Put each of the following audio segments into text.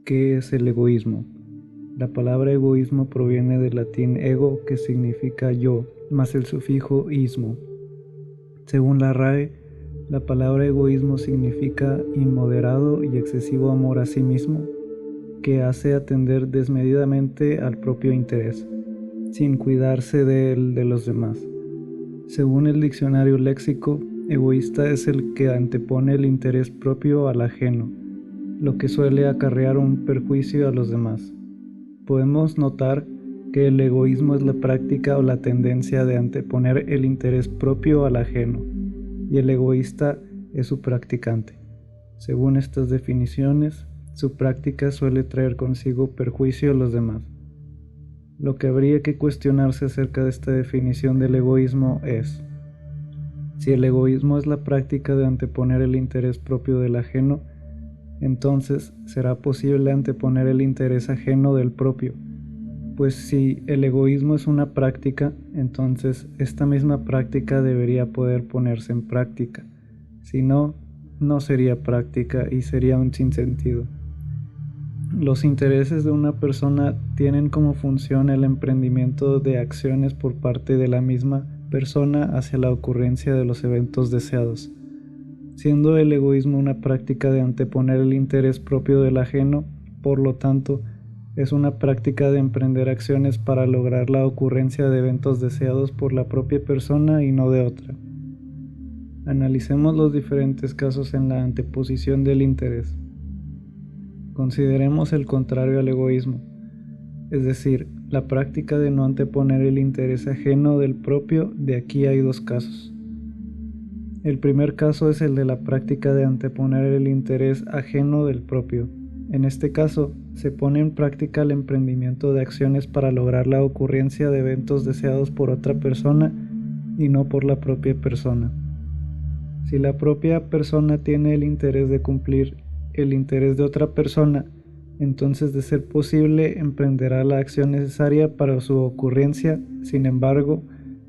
¿Qué es el egoísmo? La palabra egoísmo proviene del latín ego, que significa yo, más el sufijo ismo. Según la RAE, la palabra egoísmo significa inmoderado y excesivo amor a sí mismo, que hace atender desmedidamente al propio interés, sin cuidarse del de los demás. Según el diccionario léxico, egoísta es el que antepone el interés propio al ajeno, lo que suele acarrear un perjuicio a los demás. Podemos notar que el egoísmo es la práctica o la tendencia de anteponer el interés propio al ajeno, y el egoísta es su practicante. Según estas definiciones, su práctica suele traer consigo perjuicio a los demás. Lo que habría que cuestionarse acerca de esta definición del egoísmo es: si el egoísmo es la práctica de anteponer el interés propio del ajeno, entonces será posible anteponer el interés ajeno del propio. Pues si el egoísmo es una práctica, entonces esta misma práctica debería poder ponerse en práctica. Si no, no sería práctica y sería un sinsentido. Los intereses de una persona tienen como función el emprendimiento de acciones por parte de la misma persona hacia la ocurrencia de los eventos deseados. Siendo el egoísmo una práctica de anteponer el interés propio del ajeno, por lo tanto, es una práctica de emprender acciones para lograr la ocurrencia de eventos deseados por la propia persona y no de otra. Analicemos los diferentes casos en la anteposición del interés. Consideremos el contrario al egoísmo, es decir, la práctica de no anteponer el interés ajeno del propio. De aquí hay dos casos. El primer caso es el de la práctica de anteponer el interés ajeno del propio. En este caso, se pone en práctica el emprendimiento de acciones para lograr la ocurrencia de eventos deseados por otra persona y no por la propia persona. Si la propia persona tiene el interés de cumplir el interés de otra persona, entonces, de ser posible, emprenderá la acción necesaria para su ocurrencia. Sin embargo,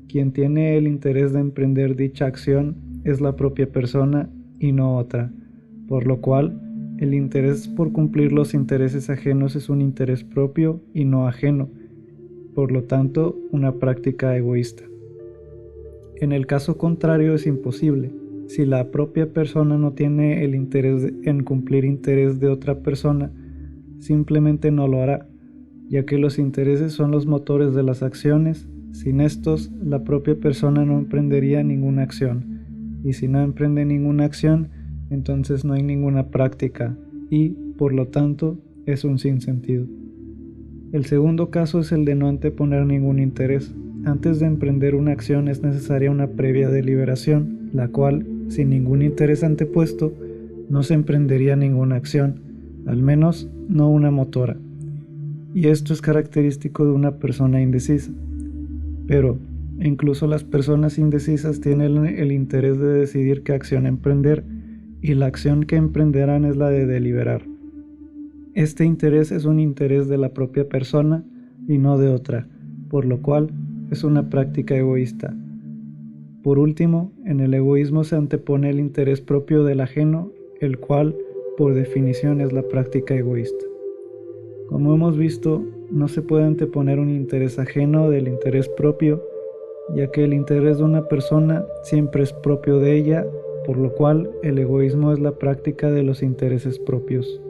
quien tiene el interés de emprender dicha acción es la propia persona y no otra, por lo cual el interés por cumplir los intereses ajenos es un interés propio y no ajeno, por lo tanto, una práctica egoísta. En el caso contrario es imposible. Si la propia persona no tiene el interés en cumplir interés de otra persona, simplemente no lo hará, ya que los intereses son los motores de las acciones. Sin estos, la propia persona no emprendería ninguna acción, y si no emprende ninguna acción, entonces no hay ninguna práctica, y, por lo tanto, es un sinsentido. El segundo caso es el de no anteponer ningún interés. Antes de emprender una acción es necesaria una previa deliberación, la cual, sin ningún interés antepuesto, no se emprendería ninguna acción, al menos no una motora. Y esto es característico de una persona indecisa. Pero incluso las personas indecisas tienen el interés de decidir qué acción emprender, y la acción que emprenderán es la de deliberar. Este interés es un interés de la propia persona y no de otra, por lo cual es una práctica egoísta. Por último, en el egoísmo se antepone el interés propio del ajeno, el cual, por definición, es la práctica egoísta. Como hemos visto, no se puede anteponer un interés ajeno del interés propio, ya que el interés de una persona siempre es propio de ella, por lo cual el egoísmo es la práctica de los intereses propios.